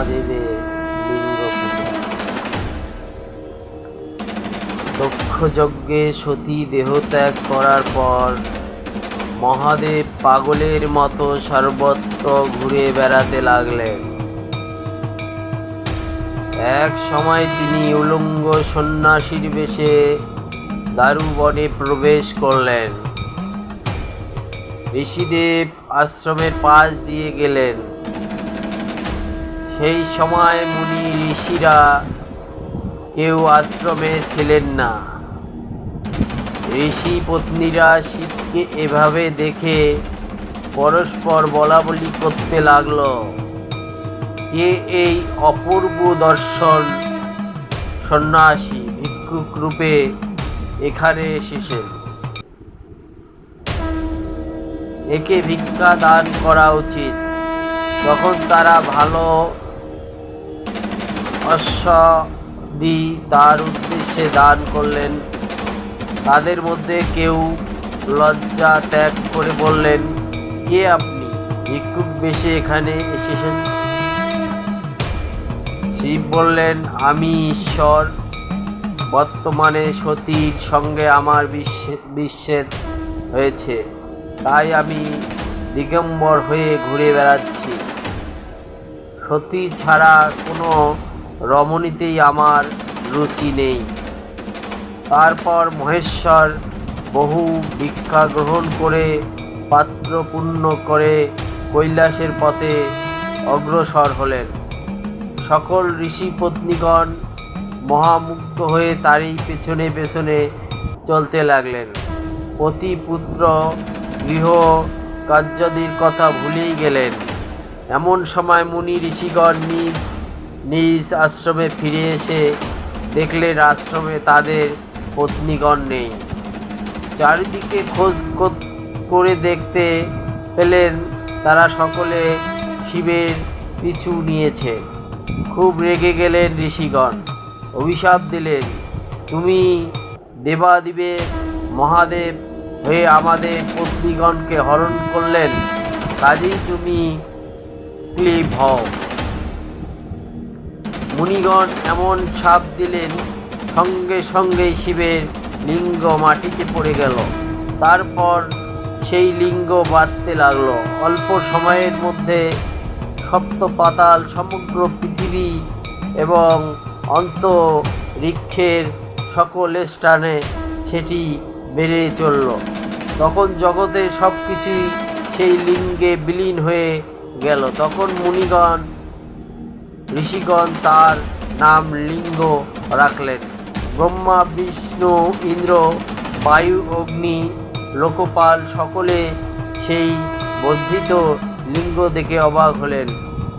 মহাদেবের লিঙ্গ পূজা। দক্ষ যজ্ঞে সতী দেহত্যাগ করার পর মহাদেব পাগলের মতো সর্বত্র ঘুরে বেড়াতে লাগলেন। এক সময় তিনি উলঙ্গ সন্ন্যাসীর বেশে দারুবনে প্রবেশ করলেন। ঋষিদেব আশ্রমের পাশ দিয়ে গেলেন। সেই সময় মুনি ঋষিরা কেউ আশ্রমে ছিলেন না। ঋষি পত্নীরা শিবকে এভাবে দেখে পরস্পর বলাবলি করতে লাগল, কে এই অপূর্ব দর্শন সন্ন্যাসী ভিক্ষুক রূপে এখানে এসেছেন, একে ভিক্ষা দান করা উচিত। তখন তারা ভালো অশ্বদি তার উদ্দেশ্যে দান করলেন। তাদের মধ্যে কেউ লজ্জা ত্যাগ করে বললেন, কে আপনি? ভিক্ষুক বেশে এখানে এসেছেন? শিব বললেন, আমি ঈশ্বর। বর্তমানে সতীর সঙ্গে আমার বিচ্ছেদ হয়েছে, তাই আমি দিগম্বর হয়ে ঘুরে বেড়াচ্ছি। সতী ছাড়া কোনো রমণীতেই আমার রুচি নেই। তারপর মহেশ্বর বহু ভিক্ষা গ্রহণ করে পাত্র পূর্ণ করে কৈলাসের পথে অগ্রসর হলেন। সকল ঋষি পত্নীগণ মহামুগ্ধ হয়ে তারই পেছনে পেছনে চলতে লাগলেন। পতি পুত্র গৃহ কার্যাদির কথা ভুলেই গেলেন। এমন সময় মুনি ঋষিগণ নিজ নিজ আশ্রমে ফিরে এসে দেখলেন আশ্রমে তাদের পত্নীগণ নেই। চারিদিকে খোঁজ করে দেখতে পেলেন তারা সকলে শিবের পিছু নিয়েছে। খুব রেগে গেলেন ঋষিগণ, অভিশাপ দিলেন, তুমি দেবাদিদেব মহাদেব হয়ে আমাদের পত্নীগণকে হরণ করলেন, কাজেই তুমি ক্লীব হও। মুনিগণ এমন শাপ দিলেন, সঙ্গে সঙ্গে শিবের লিঙ্গ মাটিতে পড়ে গেল। তারপর সেই লিঙ্গ বাঁধতে লাগলো। অল্প সময়ের মধ্যে সপ্ত পাতাল, সমগ্র পৃথিবী এবং অন্তরিক্ষের সকল স্থানে সেটি বেড়ে চলল। তখন জগতের সব কিছুই সেই লিঙ্গে বিলীন হয়ে গেল। তখন মুনিগণ ঋষিগণ তার নাম লিঙ্গ রাখলেন। ব্রহ্মা, বিষ্ণু, ইন্দ্র, বায়ু, অগ্নি, লোকপাল সকলে সেই বর্ধিত লিঙ্গ দেখে অবাক হলেন।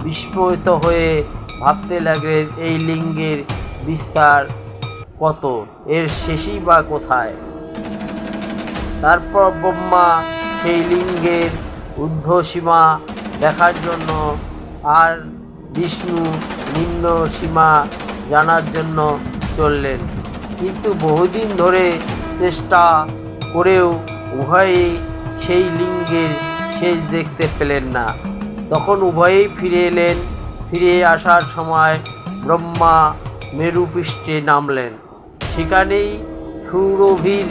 বিস্ময়িত হয়ে ভাবতে লাগলেন, এই লিঙ্গের বিস্তার কত, এর শেষই বা কোথায়? তারপর ব্রহ্মা সেই লিঙ্গের ঊর্ধ্বসীমা দেখার জন্য আর বিষ্ণু নিম্ন সীমা জানার জন্য চললেন। কিন্তু বহুদিন ধরে চেষ্টা করেও উভয়েই সেই লিঙ্গের শেষ দেখতে পেলেন না। তখন উভয়েই ফিরে এলেন। ফিরে আসার সময় ব্রহ্মা মেরুপৃষ্ঠে নামলেন। সেখানেই সুরভির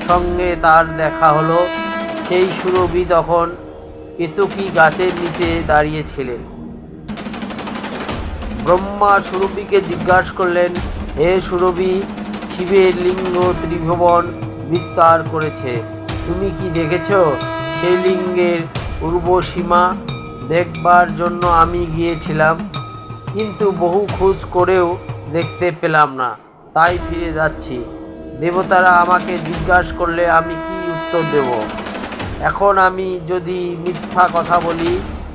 সঙ্গে তার দেখা হলো। সেই সুরভি তখন কেতকী গাছের নিচে দাঁড়িয়েছিলেন। ব্রহ্মা সুরভিকে জিজ্ঞাসা করলেন, হে সুরভি, শিবের লিঙ্গ ত্রিভুবন বিস্তার করেছে, তুমি কি দেখেছ? সেই লিঙ্গের পূর্বসীমা দেখবার জন্য আমি গিয়েছিলাম, কিন্তু বহু খোঁজ করেও দেখতে পেলাম না, তাই ফিরে যাচ্ছি। দেবতারা আমাকে জিজ্ঞাসা করলে আমি কি উত্তর দেব? এখন আমি যদি মিথ্যা কথা বলি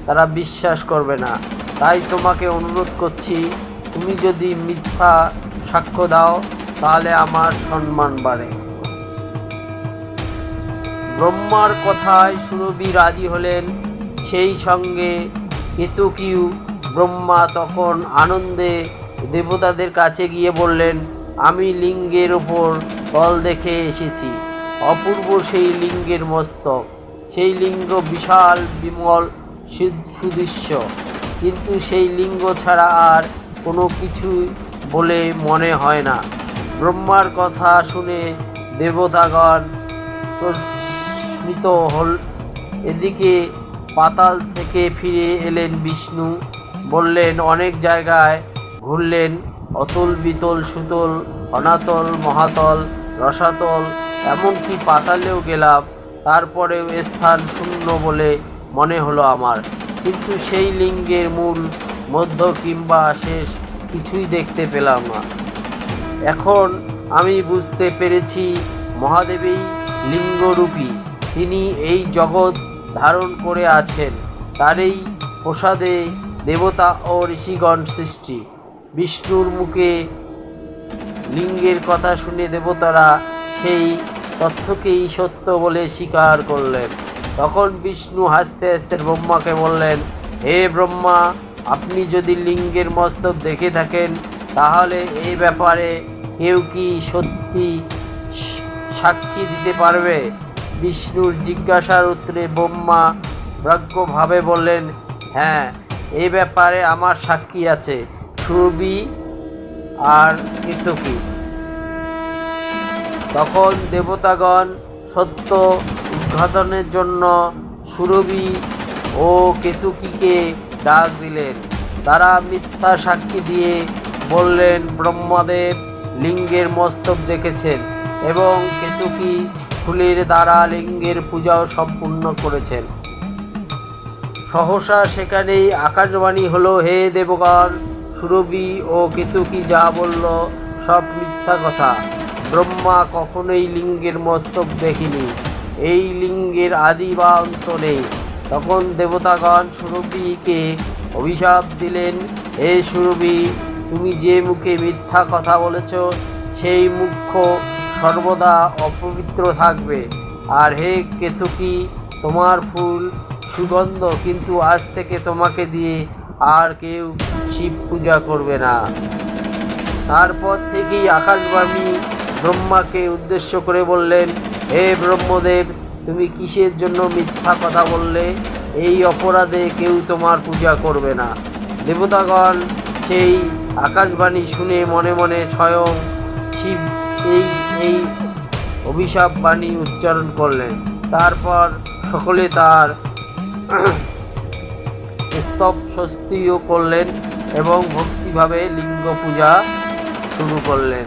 তারা বিশ্বাস করবে না, তাই তোমাকে অনুরোধ করছি, তুমি যদি মিথ্যা সাক্ষ্য দাও তাহলে আমার সম্মান বাড়ে। ব্রহ্মার কথায় সুরভি রাজি হলেন। সেই সঙ্গে কেতকীও। ব্রহ্মা তখন আনন্দে দেবতাদের কাছে গিয়ে বললেন, আমি লিঙ্গের ওপর তল দেখে এসেছি, অপূর্ব সেই লিঙ্গের মস্তক। সেই লিঙ্গ বিশাল, বিমল, সুদৃশ্য। কিন্তু সেই লিঙ্গ ছাড়া আর কোনো কিছু বলে মনে হয় না। ব্রহ্মার কথা শুনে দেবতাগণ প্রশ্নিত হল। এদিকে পাতাল থেকে ফিরে এলেন বিষ্ণু, বললেন অনেক জায়গায় ঘুরলেন, অতল বিতল সুতল অনাতল মহাতল রসাতল এমনকি পাতালেও গেলাম, তারপরেও স্থান শূন্য বলে মনে হলো আমার। কিন্তু সেই লিঙ্গের মূল মধ্য কিংবা শেষ কিছুই দেখতে পেলাম না। এখন আমি বুঝতে পেরেছি মহাদেবই লিঙ্গরূপী, তিনি এই জগৎ ধারণ করে আছেন, তারই প্রসাদে দেবতা ও ঋষিগণ সৃষ্টি। বিষ্ণুর মুখে লিঙ্গের কথা শুনে দেবতারা সেই তথ্যকেই সত্য বলে স্বীকার করলেন। তখন বিষ্ণু হাসতে হাসতে ব্রহ্মাকে বললেন, হে ব্রহ্মা, আপনি যদি লিঙ্গের মস্তক দেখে থাকেন তাহলে এই ব্যাপারে কেউ কি সত্যি সাক্ষী দিতে পারবে? বিষ্ণুর জিজ্ঞাসার উত্তরে ব্রহ্মা ব্যগ্রভাবে বললেন, হ্যাঁ, এই ব্যাপারে আমার সাক্ষী আছে, সুরভি আর কেতকী। তখন দেবতাগণ সত্য উদ্ঘাটনের জন্য সুরভি ও কেতকীকে ডাক দিলেন। তারা মিথ্যা সাক্ষী দিয়ে বললেন ব্রহ্মদেব লিঙ্গের মস্তক দেখেছেন এবং কেতকী ফুলের দ্বারা লিঙ্গের পূজাও সম্পূর্ণ করেছেন। সহসা সেখানেই আকাশবাণী হলো, হে দেবগণ, সুরভি ও কেতকী যা বলল সব মিথ্যা কথা। ব্রহ্মা কখনোই লিঙ্গের মস্তক দেখিনি, এই লিঙ্গের আদি বা অন্ত নেই। তখন দেবতাগণ সুরভিকে অভিশাপ দিলেন, হে সুরভি, তুমি যে মুখে মিথ্যা কথা বলেছ সেই মুখ সর্বদা অপবিত্র থাকবে। আর হে কেতকী, তোমার ফুল সুগন্ধ, কিন্তু আজ থেকে তোমাকে দিয়ে আর কেউ শিব পূজা করবে না। তারপর থেকেই আকাশবাণী ব্রহ্মাকে উদ্দেশ্য করে বললেন, হে ব্রহ্মদেব, তুমি কিসের জন্য মিথ্যা কথা বললে? এই অপরাধে কেউ তোমার পূজা করবে না। দেবতাগণ সেই আকাশবাণী শুনে মনে মনে স্বয়ং শিব এই অভিশাপ বাণী উচ্চারণ করলেন। তারপর সকলে তার স্তবস্তুতিও করলেন এবং ভক্তিভাবে লিঙ্গ পূজা শুরু করলেন।